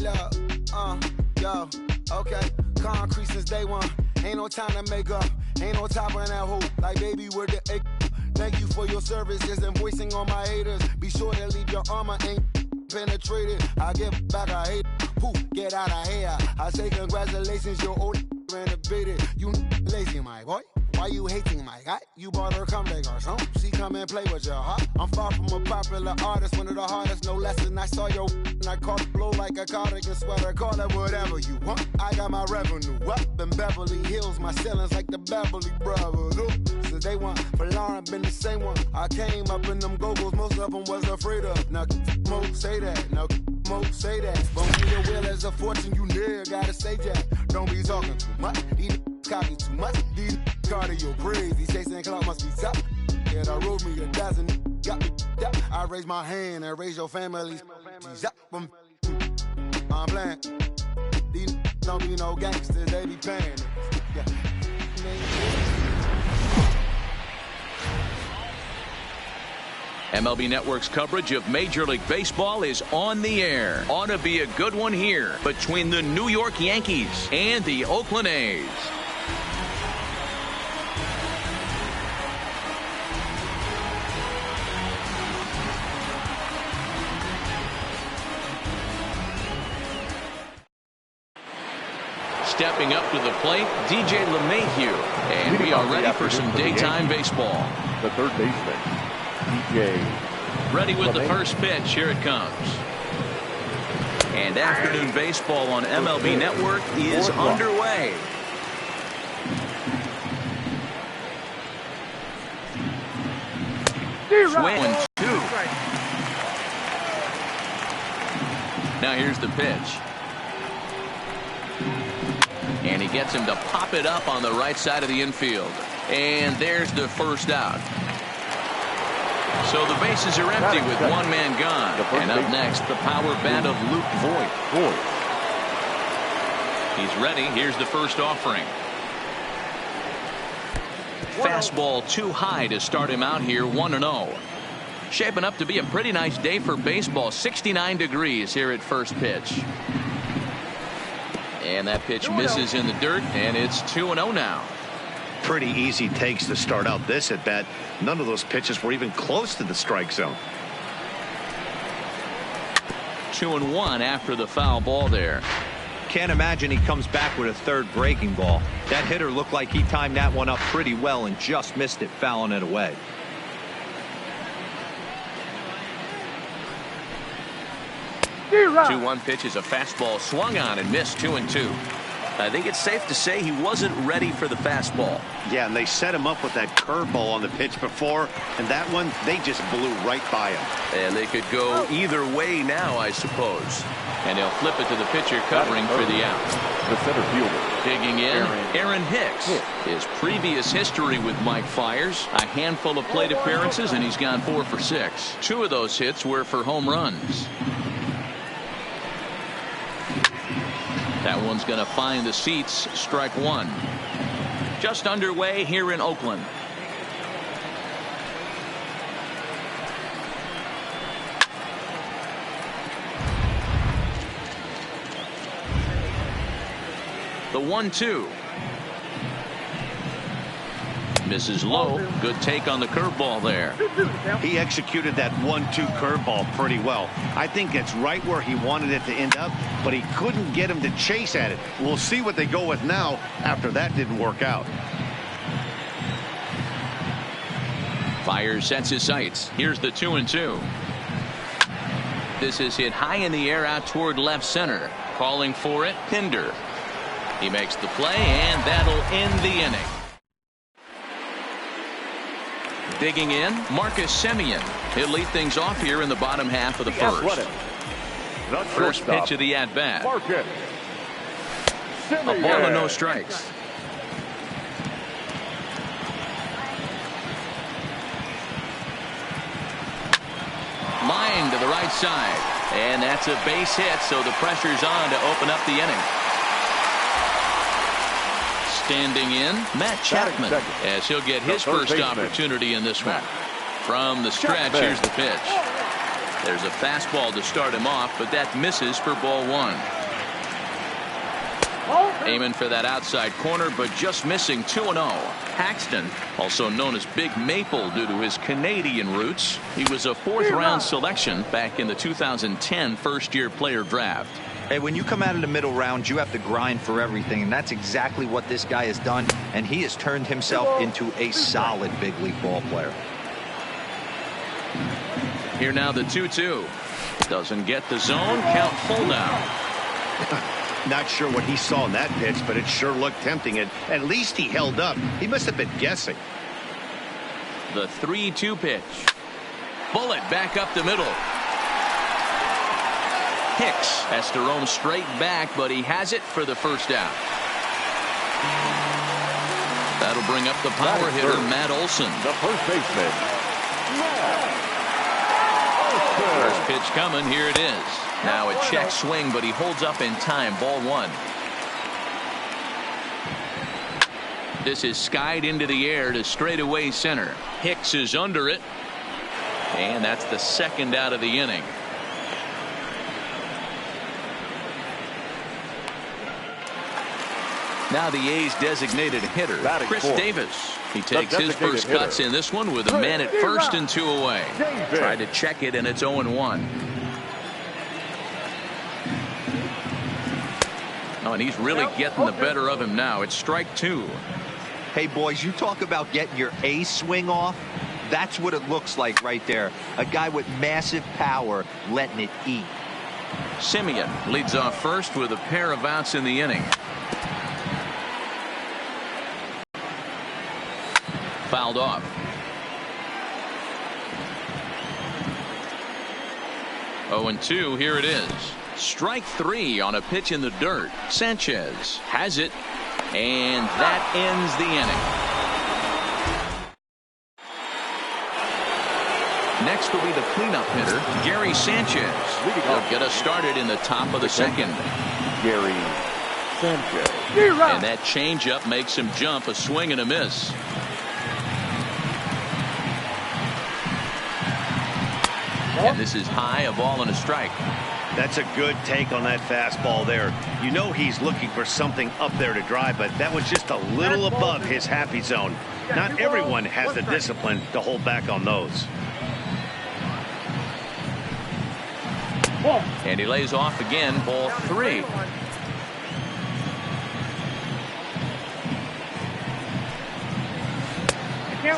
look, yo, okay. Concrete since day one. Ain't no time to make up. Ain't no top on that hoe. Like baby, where the egg. Thank you for your service. Just invoicing on my haters. Be sure to leave your armor ain't penetrated. I give back, I hate. Poof, get out of here. I say congratulations, your old renovated. You lazy, my boy. Why you hating my guy? You bought her come back or something. She come and play with your heart. I'm far from a popular artist, one of the hardest, no less than I saw your and I caught it blow like a cardigan sweater. Call it whatever you want. I got my revenue up in Beverly Hills. My ceilings like the Beverly Brothers. Since day one, for Lauren been the same one. I came up in them go-go's, most of them was afraid of. Now, Mo say that. Now, Mo say that. But when your will is a fortune, you never gotta say that. Don't be talking too much. These copy too much. These cardio crazy. Chasing clout must be tough. Yeah, I wrote me a dozen. Got me up. I raise my hand and raise your family. I'm playing. These don't be no gangsters. They be paying. Yeah. MLB Network's coverage of Major League Baseball is on the air. Ought to be a good one here between the New York Yankees and the Oakland A's. Stepping up to the plate, DJ LeMahieu. And we are ready for some daytime baseball. The third baseman, DJ. Ready with the first pitch. Here it comes. And afternoon baseball on MLB Network is underway. Swing 2. Now here's the pitch. And he gets him to pop it up on the right side of the infield. And there's the first out. So the bases are empty with one man gone. And up next, the power bat of Luke Voigt. He's ready. Here's the first offering. Fastball too high to start him out here, 1-0. Shaping up to be a pretty nice day for baseball. 69 degrees here at first pitch. And that pitch misses in the dirt, and it's 2-0 now. Pretty easy takes to start out this at bat. None of those pitches were even close to the strike zone. 2-1 after the foul ball there. Can't imagine he comes back with a third breaking ball. That hitter looked like he timed that one up pretty well and just missed it, fouling it away. The 2-1 pitch is a fastball swung on and missed. 2-2. I think it's safe to say he wasn't ready for the fastball. Yeah, and they set him up with that curveball on the pitch before, and that one, they just blew right by him. And they could go either way now, I suppose. And they'll flip it to the pitcher covering for the out. The center fielder. Digging in, Aaron Hicks. His previous history with Mike Fiers, a handful of plate appearances, and he's gone 4 for 6. 2 of those hits were for home runs. That one's going to find the seats. Strike 1. Just underway here in Oakland. The 1-2. Misses low. Good take on the curveball there. He executed that 1-2 curveball pretty well. I think it's right where he wanted it to end up, but he couldn't get him to chase at it. We'll see what they go with now after that didn't work out. Fiers sets his sights. Here's the 2-2. This is hit high in the air out toward left center. Calling for it, Pinder. He makes the play, and that'll end the inning. Digging in, Marcus Semien. He'll lead things off here in the bottom half of the first. First pitch of the at-bat. A ball and no strikes. Line to the right side. And that's a base hit, so the pressure's on to open up the inning. Standing in, Matt Chapman, as he'll get his first opportunity in this one. From the stretch, here's the pitch. There's a fastball to start him off, but that misses for ball 1. Aiming for that outside corner, but just missing 2-0. Paxton, also known as Big Maple due to his Canadian roots. He was a 4th-round selection back in the 2010 first-year player draft. Hey, when you come out of the middle round, you have to grind for everything, and that's exactly what this guy has done, and he has turned himself into a solid big league ball player. Here now the 2-2. Doesn't get the zone. Count full now. Not sure what he saw in that pitch, but it sure looked tempting, and at least he held up. He must have been guessing. The 3-2 pitch. Bullet back up the middle. Hicks has to roam straight back, but he has it for the first out. That'll bring up the power hitter, Matt Olson. The first baseman, First pitch coming. Here it is. Now a check swing, but he holds up in time. Ball 1. This is skied into the air to straightaway center. Hicks is under it. And that's the second out of the inning. Now the A's designated hitter, Chris Davis. He takes his first cuts in this one with a man at first and 2 away. Tried to check it, and it's 0-1. Oh, and he's really getting the better of him now. It's strike 2. Hey, boys, you talk about getting your A swing off. That's what it looks like right there. A guy with massive power letting it eat. Simeon leads off first with a pair of outs in the inning. Fouled off. Oh, and 2. Here it is. Strike 3 on a pitch in the dirt. Sanchez has it, and that ends the inning. Next will be the cleanup hitter, Gary Sanchez. He'll get us started in the top of the second. Gary Sanchez. And that changeup makes him jump. A swing and a miss. And this is high, a ball and a strike. That's a good take on that fastball there. You know he's looking for something up there to drive, but that was just a little above his happy zone. Not everyone has the discipline to hold back on those. And he lays off again, ball 3.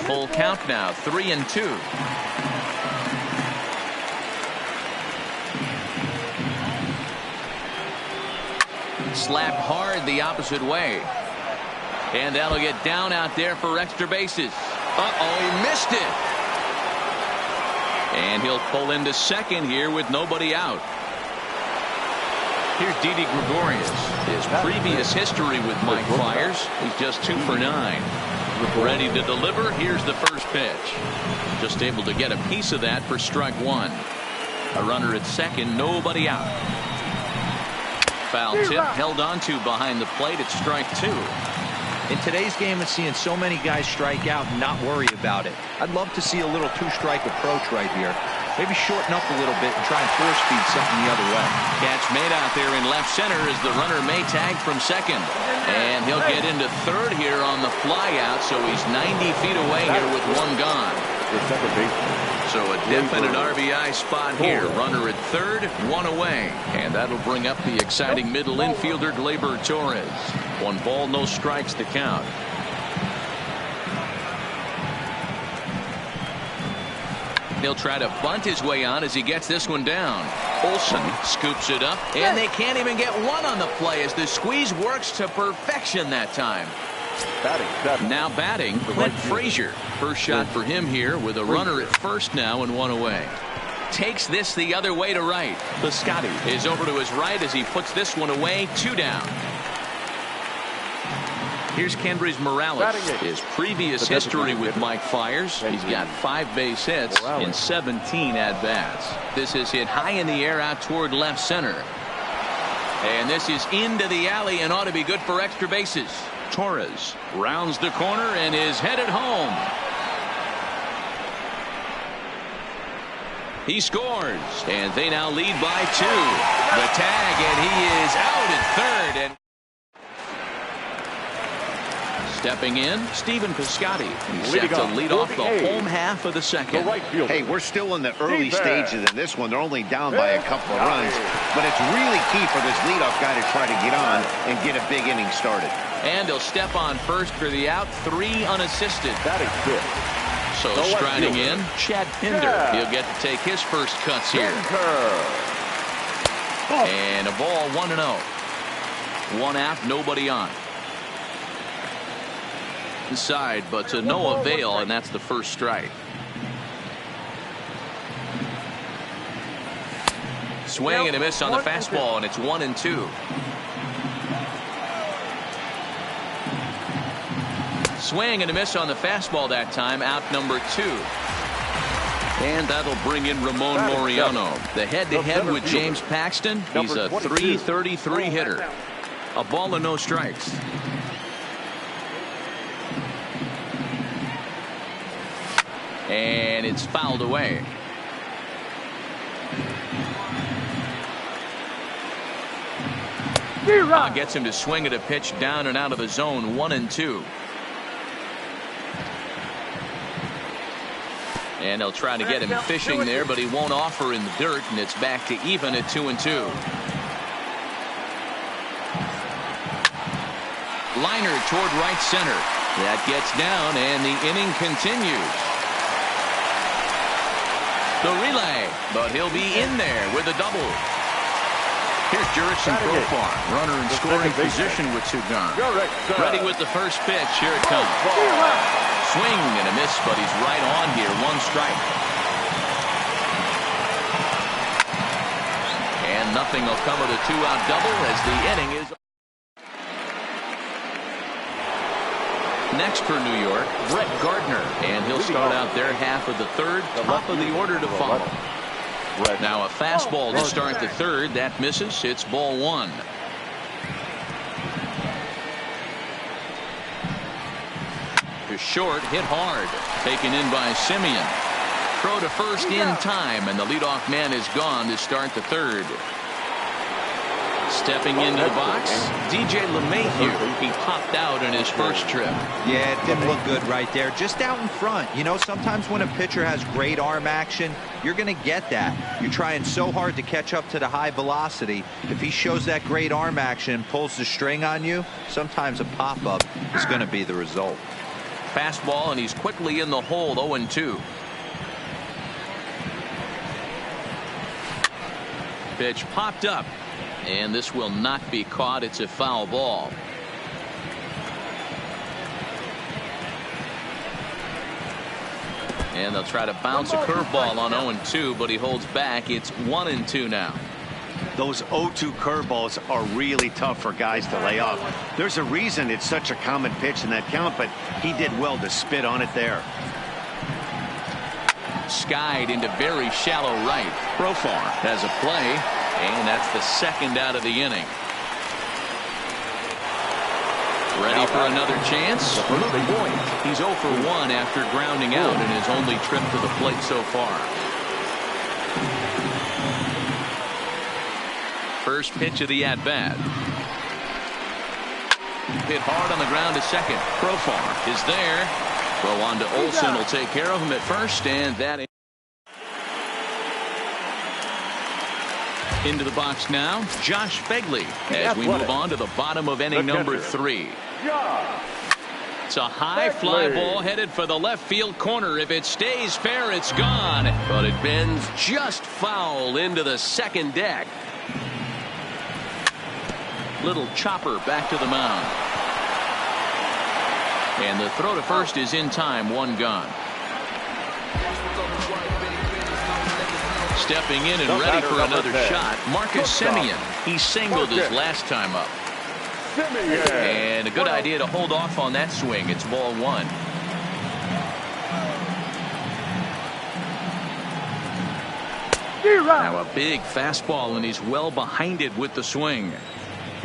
Full count now, 3-2. Slapped hard the opposite way. And that'll get down out there for extra bases. Uh-oh, he missed it. And he'll pull into second here with nobody out. Here's Didi Gregorius. His previous history with Mike Fiers. He's just 2 for 9. Ready to deliver. Here's the first pitch. Just able to get a piece of that for strike 1. A runner at second, nobody out. Foul tip held on to behind the plate at strike 2. In today's game, it's seeing so many guys strike out and not worry about it. I'd love to see a little 2-strike approach right here. Maybe shorten up a little bit and try and force feed something the other way. Catch made out there in left center as the runner may tag from second. And he'll get into third here on the fly out, so he's 90 feet away here with 1 gone. The second baseman. So a definite RBI spot here. Runner at third, 1 away. And that'll bring up the exciting middle infielder, Gleyber Torres. 1 ball, no strikes to count. He'll try to bunt his way on as he gets this one down. Olson scoops it up, and they can't even get one on the play as the squeeze works to perfection that time. Now batting, Clint Frazier. First shot for him here with a runner at first now and 1 away. Takes this the other way to right. Piscotty is over to his right as he puts this one away. 2 down. Here's Kendrys Morales. His previous history with Mike Fiers. He's got 5 base hits in 17 at-bats. This is hit high in the air out toward left center. And this is into the alley and ought to be good for extra bases. Torres rounds the corner and is headed home. He scores, and they now lead by 2. The tag, and he is out at third. And stepping in, Stephen Piscotty. He's set to lead off the home half of the second. Hey, we're still in the early stages of this one. They're only down by a couple of runs, but it's really key for this leadoff guy to try to get on and get a big inning started. And he'll step on first for the out, 3 unassisted. That is good. So striding in, Chad Pinder. He'll get to take his first cuts here. And a ball 1-0. 1 out, nobody on. Inside, but to no avail, and that's the first strike. Swing and a miss on the fastball, and it's 1-2. Swing and a miss on the fastball that time, out number 2. And that'll bring in Ramon Laureano. The head-to-head with James Paxton. He's a .333 hitter. A ball and no strikes. And it's fouled away. Gets him to swing at a pitch down and out of the zone. 1-2. And they'll try to get him fishing there, but he won't offer in the dirt, and it's back to even at 2-2. Liner toward right center. That gets down, and the inning continues. The relay, but he'll be in there with a double. Here's Jurickson Profar, runner in scoring position with 2 gone. Ready with the first pitch. Here it comes. Swing and a miss, but he's right on here. 1 strike. And nothing will come of the 2-out double as the inning is. Next for New York, Brett Gardner, and he'll start out their half of the third, top of the order to follow. Now a fastball to start the third. That misses. It's ball 1. To short, hit hard. Taken in by Simeon. Throw to first in time, and the leadoff man is gone to start the third. Stepping into the box, DJ LeMahieu. He popped out in his first trip. Yeah, it didn't look good right there. Just out in front. You know, sometimes when a pitcher has great arm action, you're going to get that. You're trying so hard to catch up to the high velocity. If he shows that great arm action and pulls the string on you, sometimes a pop-up is going to be the result. Fastball, and he's quickly in the hole. 0-2. Pitch popped up. And this will not be caught. It's a foul ball. And they'll try to bounce a curveball on 0-2, but he holds back. It's 1-2 now. Those 0-2 curveballs are really tough for guys to lay off. There's a reason it's such a common pitch in that count, but he did well to spit on it there. Skied into very shallow right. Profar has a play. And that's the second out of the inning. Ready for another chance? He's 0 for 1 after grounding out in his only trip to the plate so far. First pitch of the at-bat. Hit hard on the ground to second. Profar is there. Throw on to Olsen will take care of him at first, and that. Into the box now, Josh Begley, as we move on to the bottom of inning number 3. It's a high fly ball headed for the left field corner. If it stays fair, it's gone. But it bends just foul into the second deck. Little chopper back to the mound. And the throw to first is in time. 1 gone. Stepping in and ready for another shot, Marcus Semien. He singled his last time up. And a good idea to hold off on that swing. It's ball 1. Now a big fastball, and he's well behind it with the swing.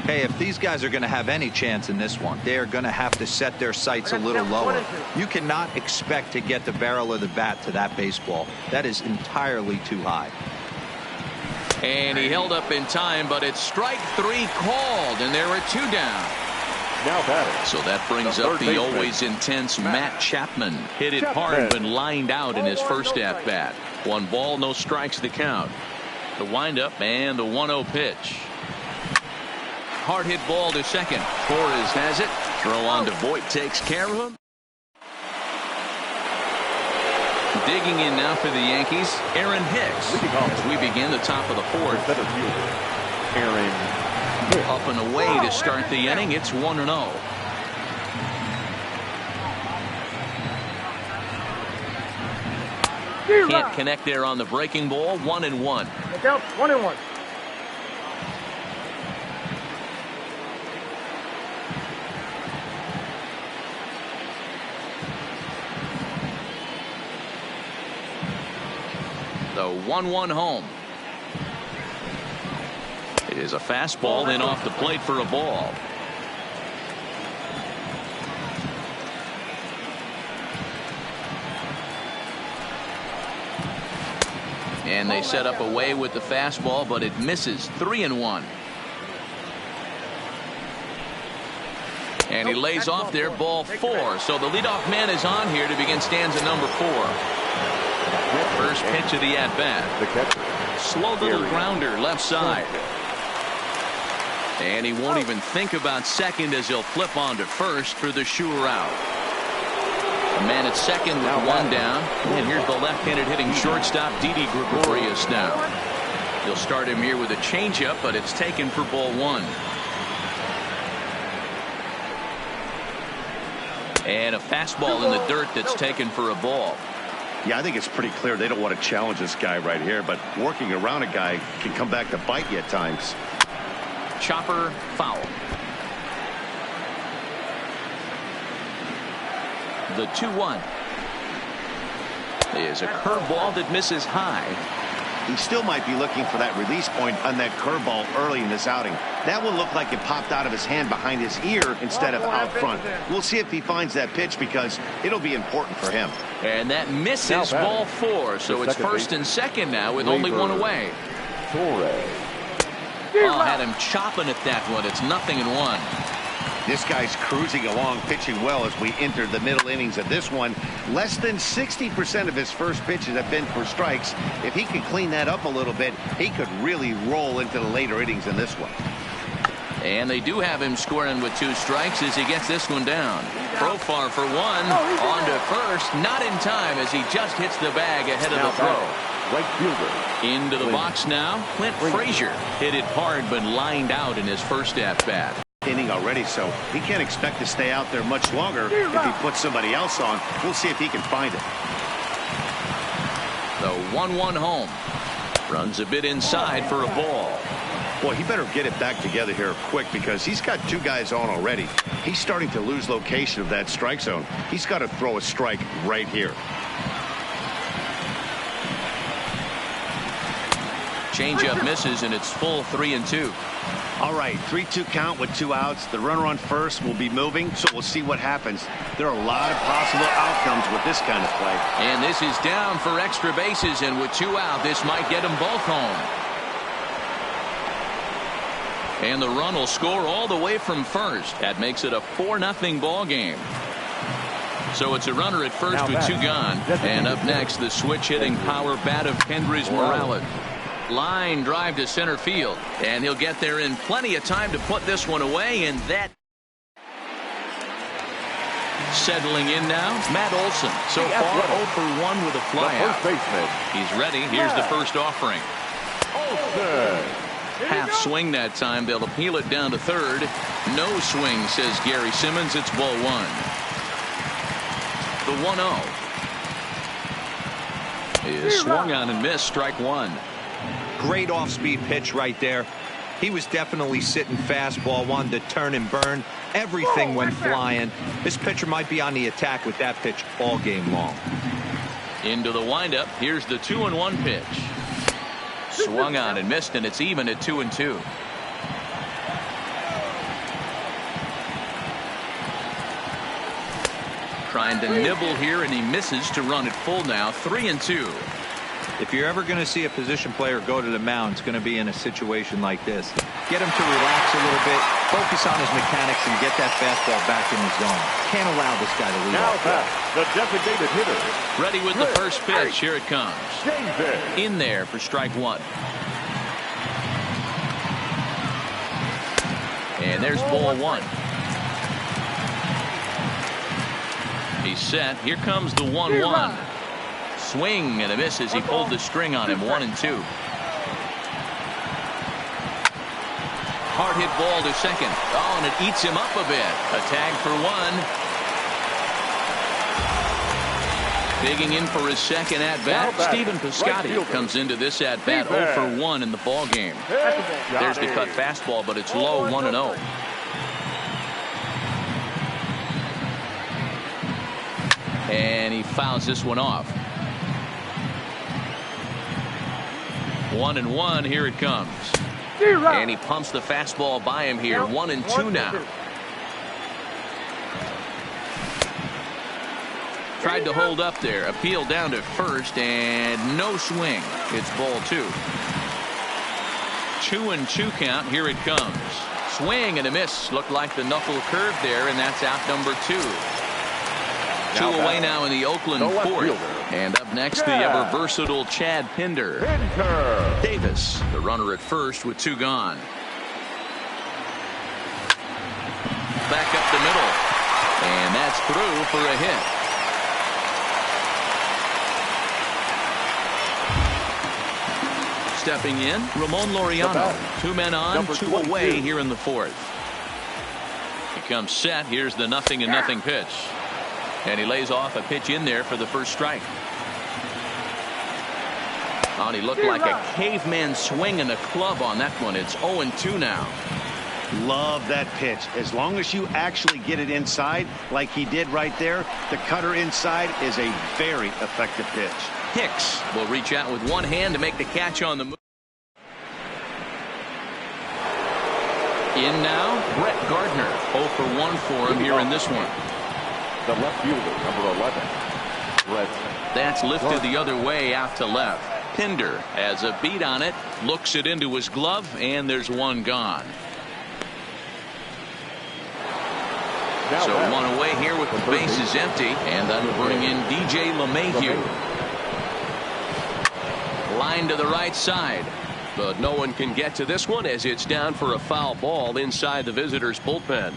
Hey, if these guys are going to have any chance in this one, they're going to have to set their sights a little lower. You cannot expect to get the barrel of the bat to that baseball. That is entirely too high. And he held up in time, but it's strike 3 called, and there are 2 down. Now batting. So that brings up the always intense Matt Chapman. Hit it hard, but lined out in his first at-bat. 1 ball, no strikes to count. The windup and the 1-0 pitch. Hard hit ball to second. Torres has it. Throw on to Voit takes care of him. Digging in now for the Yankees, Aaron Hicks. As we begin the top of the 4th. Aaron Hicks. Up and away to start the inning. It's 1-0. Can't connect there on the breaking ball. 1-1. 1-1. The 1-1 home. It is a fastball in off the plate for a ball. And they set up away with the fastball, but it misses. 3-1. And he lays off there, ball 4. So the leadoff man is on here to begin stanza number 4. First pitch of the at-bat. Slow little grounder left side. And he won't even think about second as he'll flip on to first for the sure out. A man at second with 1 down. And here's the left-handed hitting shortstop, Didi Gregorius now. He'll start him here with a changeup, but it's taken for ball 1. And a fastball in the dirt that's taken for a ball. Yeah, I think it's pretty clear they don't want to challenge this guy right here, but working around a guy can come back to bite you at times. Chopper foul. The 2-1 is a curveball that misses high. He still might be looking for that release point on that curveball early in this outing. That one looked like it popped out of his hand behind his ear instead of out front. We'll see if he finds that pitch because it'll be important for him. And that misses ball 4. So it's first and second now with only 1 away. Torres. Oh, had him chopping at that one. It's 0-1. This guy's cruising along, pitching well as we enter the middle innings of this one. Less than 60% of his first pitches have been for strikes. If he could clean that up a little bit, he could really roll into the later innings in this one. And they do have him scoring with 2 strikes as he gets this one down. Profar for 1. On to first. Not in time as he just hits the bag ahead of the throw. Right fielder. Into the box now. Clint Frazier hit it hard but lined out in his first at-bat. Inning already, so he can't expect to stay out there much longer. If he puts somebody else on, we'll see if he can find it. The 1-1 home. Runs a bit inside for a ball. Boy, he better get it back together here quick because he's got 2 guys on already. He's starting to lose location of that strike zone. He's got to throw a strike right here. Changeup misses, and it's full 3-2. All right, 3-2 count with 2 outs. The runner on first will be moving, so we'll see what happens. There are a lot of possible outcomes with this kind of play. And this is down for extra bases, and with 2 out, this might get them both home. And the run will score all the way from first. That makes it a 4-0 ball game. So it's a runner at first with 2 gone. And up next, the switch-hitting power bat of Kendrys Morales. Line drive to center field, and he'll get there in plenty of time to put this one away. And that settling in now, Matt Olson. So far 0 for 1 with a flyout. He's ready. Here's the first offering. Half swing that time. They'll appeal it down to third. No swing, says Gary Simmons. It's ball 1. The 1-0 is swung on and missed. Strike 1. Great off-speed pitch right there. He was definitely sitting fastball, wanted to turn and burn. Everything went flying. This pitcher might be on the attack with that pitch all game long. Into the windup. Here's the 2-1 pitch. Swung on and missed, and it's even at 2-2. trying to nibble here, and he misses to run it full now. 3-2. If you're ever going to see a position player go to the mound, it's going to be in a situation like this. Get him to relax a little bit, focus on his mechanics, and get that fastball back in the zone. Can't allow this guy to lead off. Now the designated hitter. Ready with the first pitch. Here it comes. In there for strike one. And there's ball one. He's set. Here comes the 1-1. Swing and a miss as he pulled the string on him. 1-2. Hard hit ball to second. Oh, and it eats him up a bit. A tag for one. Digging in for his second at-bat. Stephen Piscotty comes into this at-bat 0 for 1 in the ball game. There's the cut fastball, but it's low. 1-0. And he fouls this one off. 1-1. Here it comes. And he pumps the fastball by him here. 1-2 now. Tried to hold up there. Appeal down to first, and no swing. It's ball 2. 2-2 count. Here it comes. Swing and a miss. Looked like the knuckle curve there, and that's out number 2. 2 away now in the Oakland fourth. And up next, the ever versatile Chad Pinder. Davis, the runner at first with 2 gone. Back up the middle. And that's through for a hit. Stepping in, Ramon Laureano. 2 men on, 2 away here in the fourth. He comes set. Here's the 0-0 pitch. And he lays off a pitch in there for the first strike. Oh, and he looked like a caveman swinging a club on that one. It's 0-2 now. Love that pitch. As long as you actually get it inside like he did right there, the cutter inside is a very effective pitch. Hicks will reach out with one hand to make the catch on the move. In now, Brett Gardner. 0 for 1 for him here in this one. The left fielder, number 11. Brett. That's lifted the other way out to left. Pinder has a beat on it, looks it into his glove, and there's one gone. So 1 away here with the bases empty, and that'll bring in DJ LeMahieu. Line to the right side. But no one can get to this one as it's down for a foul ball inside the visitors' bullpen.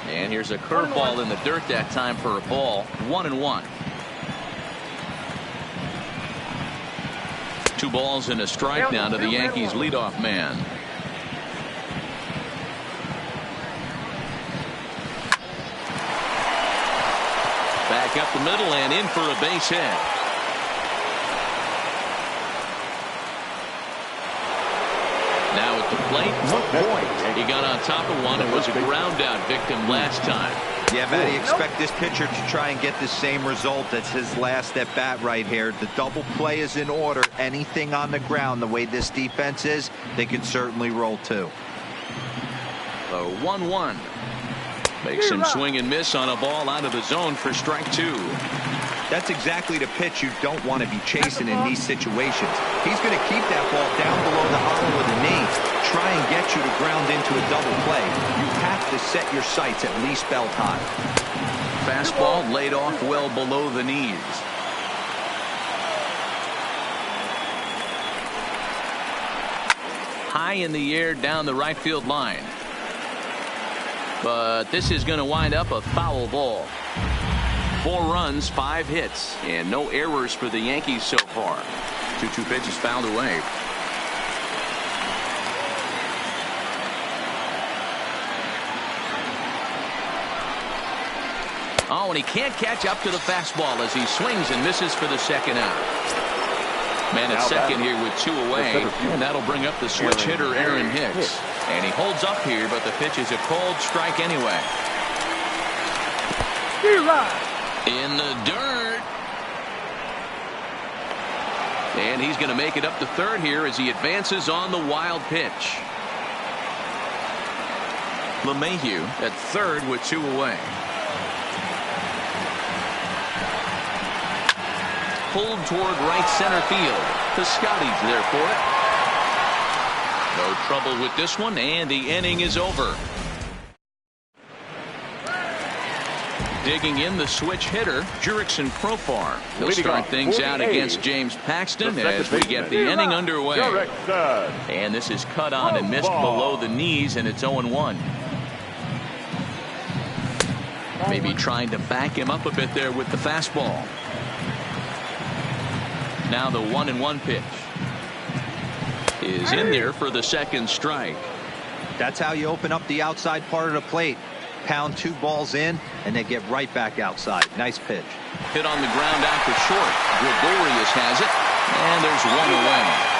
And here's a curveball in the dirt that time for a ball. 1-1. 2 balls and a strike now to the Yankees leadoff man. Back up the middle and in for a base hit. Now at the plate, he got on top of one and was a ground out victim last time. Yeah, Matty, expect this pitcher to try and get the same result as his last at bat right here. The double play is in order. Anything on the ground, the way this defense is, they can certainly roll too. So 1-1. Makes him swing and miss on a ball out of the zone for strike 2. That's exactly the pitch you don't want to be chasing in these situations. He's going to keep that ball down below the hollow of the knee, try and get you to ground into a double play. You have to set your sights at least belt high. Fastball laid off well below the knees. High in the air down the right field line. But this is going to wind up a foul ball. 4 runs, 5 hits, and no errors for the Yankees so far. 2-2 pitch is fouled away. Oh, and he can't catch up to the fastball as he swings and misses for the second out. Man at second here with 2 away, and that'll bring up the switch hitter Aaron Hicks. And he holds up here, but the pitch is a cold strike anyway. In the dirt. And he's going to make it up to third here as he advances on the wild pitch. LeMahieu at third with 2 away. Pulled toward right center field. Piscotty's there for it. No trouble with this one, and the inning is over. Digging in the switch hitter, Jurickson Profar. He'll start things out against James Paxton as we get the inning underway. And this is cut on and missed below the knees, and it's 0-1. Maybe trying to back him up a bit there with the fastball. Now the 1-1 pitch is in there for the second strike. That's how you open up the outside part of the plate. Pound 2 balls in and then get right back outside. Nice pitch. Hit on the ground out to short. Gregorius has it, and there's 1 away.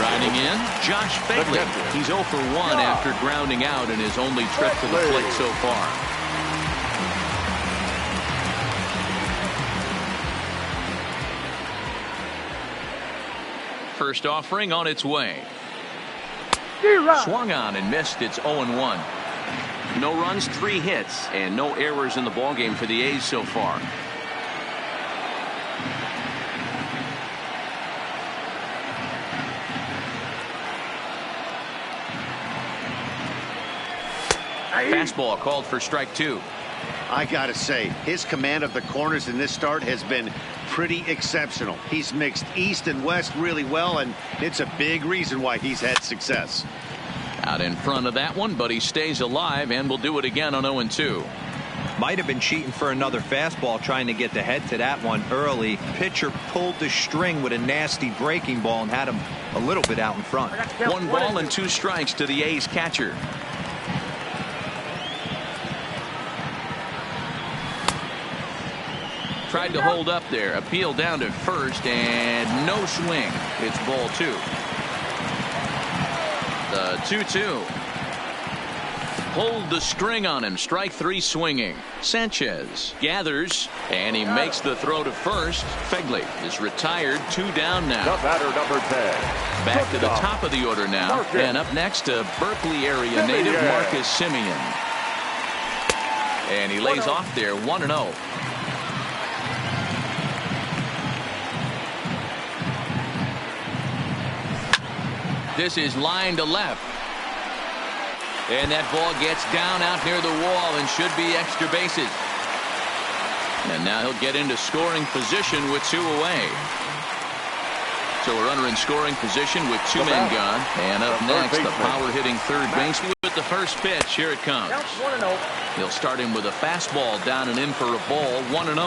Riding in, Josh Fegley. He's 0 for 1 after grounding out in his only trip to the plate so far. First offering on its way. Swung on and missed. It's 0-1. No runs, 3 hits, and no errors in the ballgame for the A's so far. Fastball called for strike 2. I gotta say, his command of the corners in this start has been pretty exceptional. He's mixed east and west really well, and it's a big reason why he's had success. Out in front of that one, but he stays alive and will do it again on 0-2. Might have been cheating for another fastball, trying to get the head to that one early. Pitcher pulled the string with a nasty breaking ball and had him a little bit out in front. 1 ball and 2 strikes to the A's catcher. Tried to hold up there. Appeal down to first, and no swing. It's ball 2. The 2-2. Pulled the string on him. Strike 3 swinging. Sanchez gathers, and he makes the throw to first. Fegley is retired. 2 down now. The batter, number 10. Back to the top of the order now. And up next to Berkeley area native Marcus Semien. And he lays off there 1-0. This is line to left. And that ball gets down out near the wall and should be extra bases. And now he'll get into scoring position with 2 away. So a runner in scoring position with 2 men gone. And up next, the power-hitting third baseman with the first pitch. Here it comes. He'll start him with a fastball down and in for a ball. 1-0.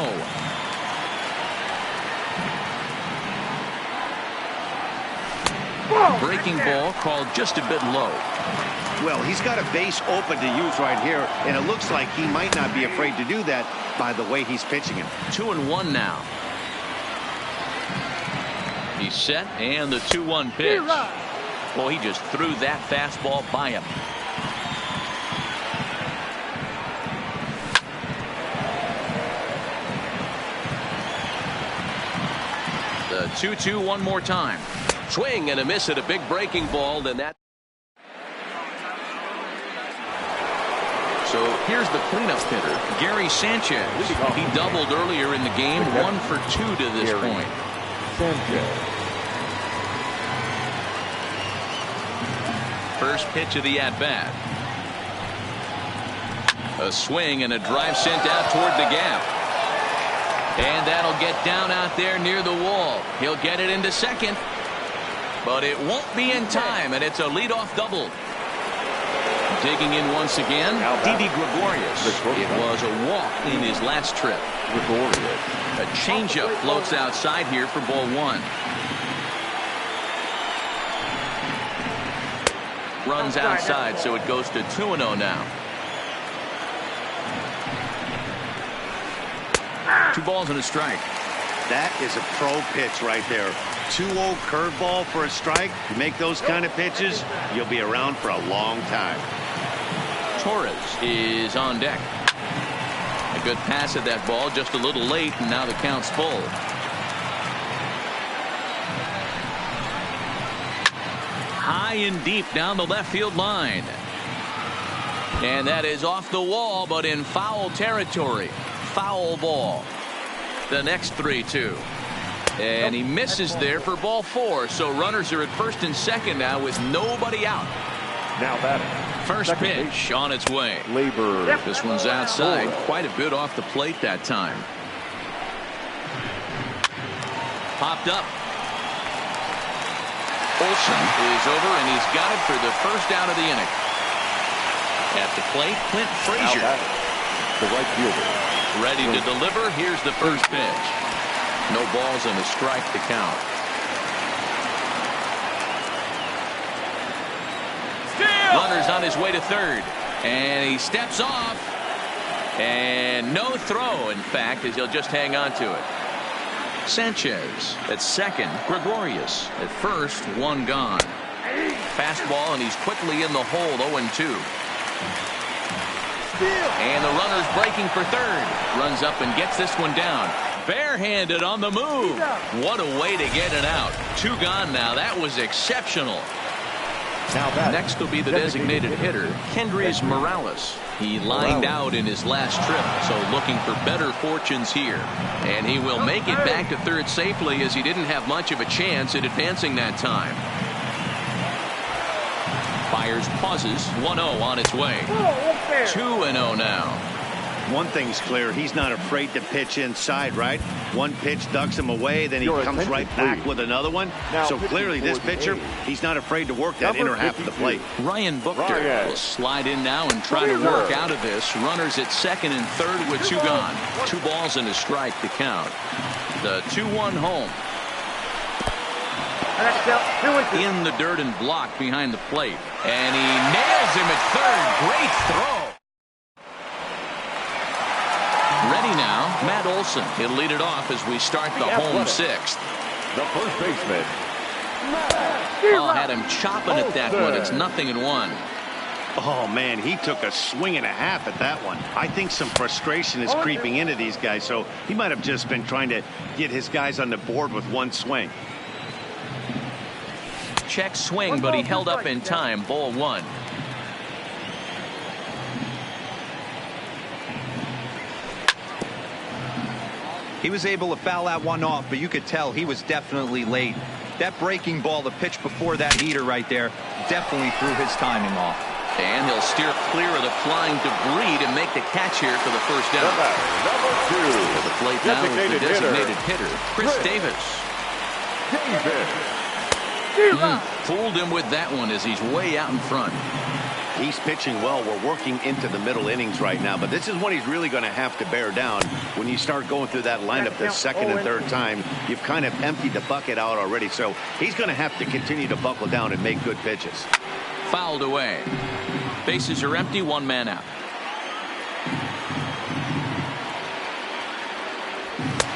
Breaking ball called just a bit low. Well, he's got a base open to use right here, and it looks like he might not be afraid to do that by the way he's pitching him. 2-1 now. He's set, and the 2-1 pitch. Well, he just threw that fastball by him. The 2-2 one more time. Swing and a miss at a big breaking ball. Then that. So here's the cleanup hitter, Gary Sanchez. He doubled earlier in the game, 1 for 2 to this point. First pitch of the at-bat. A swing and a drive sent out toward the gap. And that'll get down out there near the wall. He'll get it into second. But it won't be in time, and it's a leadoff double. Digging in once again, Didi Gregorius. It was a walk in his last trip. A changeup floats outside here for ball 1. Runs outside, so it goes to 2-0 now. 2 balls and a strike. That is a pro pitch right there. 2-0 curveball for a strike. You make those kind of pitches, you'll be around for a long time. Torres is on deck. A good pass at that ball, just a little late, and now the count's full. high and deep down the left field line. And that is off the wall, but in foul territory. Foul ball. The next 3-2. And he misses there for ball 4. So runners are at first and second now with nobody out. Now batting. First pitch on its way. Labor. This one's outside. Quite a bit off the plate that time. Popped up. Olsen is over, and he's got it for the first out of the inning. At the plate, Clint Frazier. The right fielder. Ready to deliver. Here's the first pitch. No balls and a strike to count. Runner's on his way to third. And he steps off. And no throw, in fact, as he'll just hang on to it. Sanchez at second. Gregorius at first. One gone. Fastball, and he's quickly in the hole. 0-2. And the runner's breaking for third. Runs up and gets this one down. Barehanded on the move. What a way to get it out. 2 gone now. That was exceptional. Next will be the designated hitter, Kendrys Morales. He lined out in his last trip, so looking for better fortunes here. And he will make it back to third safely, as he didn't have much of a chance at advancing that time. Fires, pauses, 1-0 on its way. 2-0 now. One thing's clear, he's not afraid to pitch inside, right? One pitch ducks him away, then he comes right back with another one. So clearly this pitcher, he's not afraid to work that inner half of the plate. Ryan Buchter will slide in now and try to work out of this. Runners at second and third with 2 gone. 2 balls and a strike to count. The 2-1 home. In the dirt and blocked behind the plate. And he nails him at third. Great throw. Ready now, Matt Olson. He'll lead it off as we start the home 6th. The first baseman. Oh, had him chopping at that one. It's 0-1. Oh, man, he took a swing and a half at that one. I think some frustration is creeping into these guys, so he might have just been trying to get his guys on the board with one swing. Check swing, but he held up in time. Ball 1. He was able to foul that one off, but you could tell he was definitely late. That breaking ball, the pitch before that heater right there, definitely threw his timing off. And he'll steer clear of the flying debris to make the catch here for the first down. Number 2. To the plate now is the designated hitter, Chris Davis. Fooled him with that one as he's way out in front. He's pitching well. We're working into the middle innings right now, but this is when he's really going to have to bear down. When you start going through that lineup the second and third time, you've kind of emptied the bucket out already, so he's going to have to continue to buckle down and make good pitches. Fouled away. Bases are empty, 1 man out.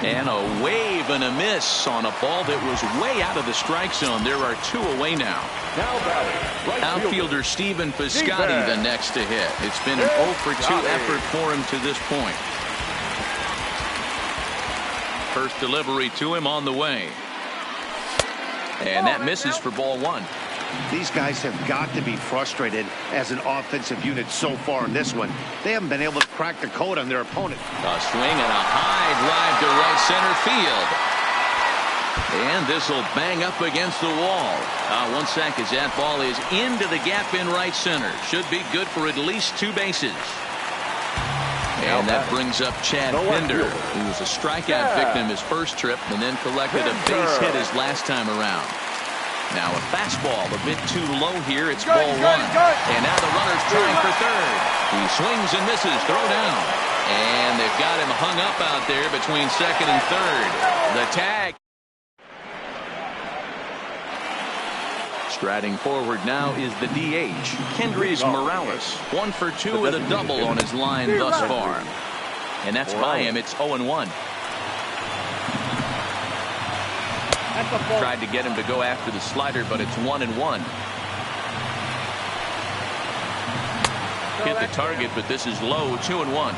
And a wave and a miss on a ball that was way out of the strike zone. There are 2 away now. Outfielder Stephen Piscotty the next to hit. It's been an 0-for-2 effort for him to this point. First delivery to him on the way. And that misses for ball 1. These guys have got to be frustrated as an offensive unit so far in this one. They haven't been able to crack the code on their opponent. A swing and a high drive to right center field. And this will bang up against the wall. 1 sec as that ball is into the gap in right center. Should be good for at least 2 bases. And that brings up Chad Pinder, who was a strikeout victim his first trip and then collected a base hit his last time around. Now a fastball a bit too low here. It's ball 1. And now the runner's trying for third. He swings and misses. Throw down. And they've got him hung up out there between second and third. The tag. Striding forward now is the DH, Kendrys Morales. 1 for 2 with a double on his line thus far. And that's by him. It's 0-1. Tried to get him to go after the slider, but it's 1-1. Hit the target, but this is low. 2-1.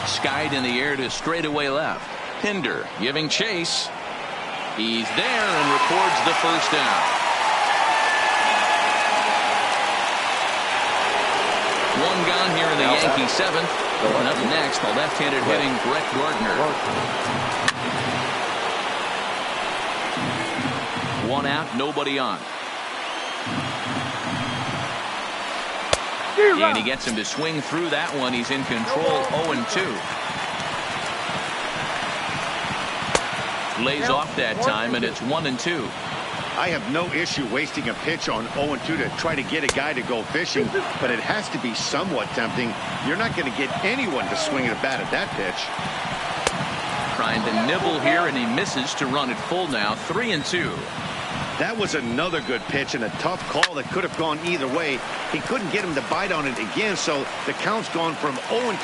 Skied in the air to straightaway left. Pinder giving chase. He's there and records the first down. One gone here in the Yankee seventh. And up next, the left-handed hitting Brett Gardner. One out, nobody on. And he gets him to swing through that one. He's in control, 0-2. Lays off that time, and it's 1-2. I have no issue wasting a pitch on 0-2 to try to get a guy to go fishing, but it has to be somewhat tempting. You're not going to get anyone to swing at a bat at that pitch. Trying to nibble here, and he misses to run it full now, 3-2. That was another good pitch and a tough call that could have gone either way. He couldn't get him to bite on it again, so the count's gone from 0-2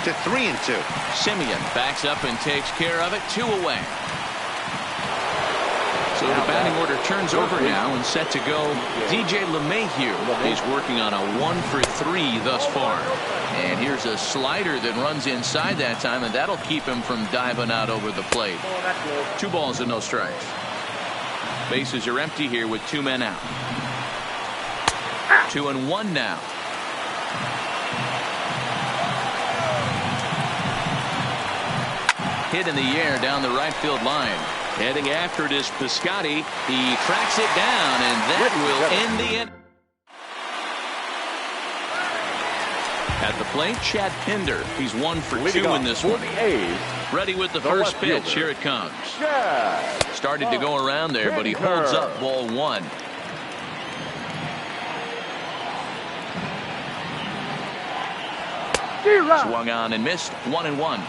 to 3-2. Simeon backs up and takes care of it, 2 away. So the batting order turns over now and set to go. DJ LeMahieu is working on a 1-for-3 thus far. And here's a slider that runs inside that time, and that'll keep him from diving out over the plate. 2 balls and no strikes. Bases are empty here with 2 men out. 2-1 now. Hit in the air down the right field line. Heading after it is Piscotty. He tracks it down, and that will end the inning. At the plate, Chad Pinder. He's 1-for-2 in this one. Ready with the first pitch. Here it comes. Started to go around there, but he holds up ball 1. Swung on and missed. 1-1.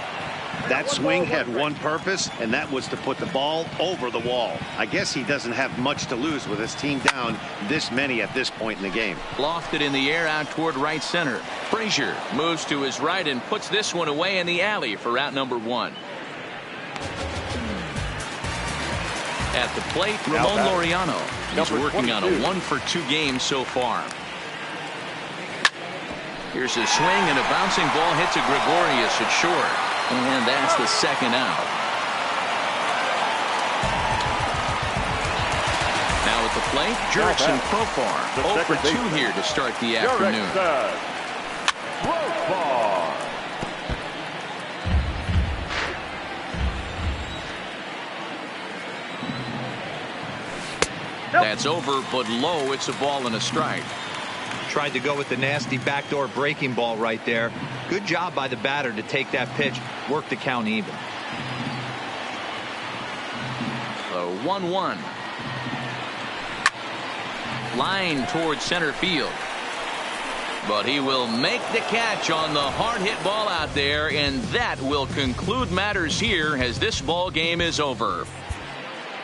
That swing had one purpose, and that was to put the ball over the wall. I guess he doesn't have much to lose with his team down this many at this point in the game. Lofted in the air out toward right center. Frazier moves to his right and puts this one away in the alley for out number 1. At the plate, Ramon Laureano. He's working on a 1-for-2 game so far. Here's a swing, and a bouncing ball hits a Gregorius at short. And that's the second out. Now at the plate, Jurickson Profar. 0-for-2 here to start the afternoon. That's over, but low. It's a ball and a strike. Tried to go with the nasty backdoor breaking ball right there. Good job by the batter to take that pitch, work the count even. So 1-1. Line towards center field. But he will make the catch on the hard hit ball out there, and that will conclude matters here as this ball game is over.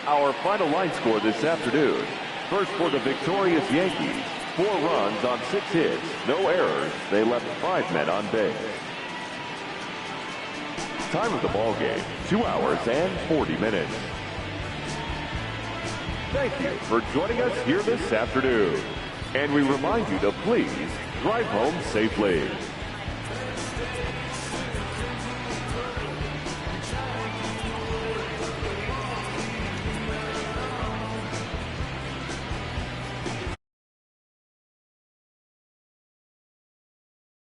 Our final line score this afternoon. First for the victorious Yankees. 4 runs on 6 hits, no errors. They left 5 men on base. Time of the ball game, 2 hours and 40 minutes. Thank you for joining us here this afternoon. And we remind you to please drive home safely.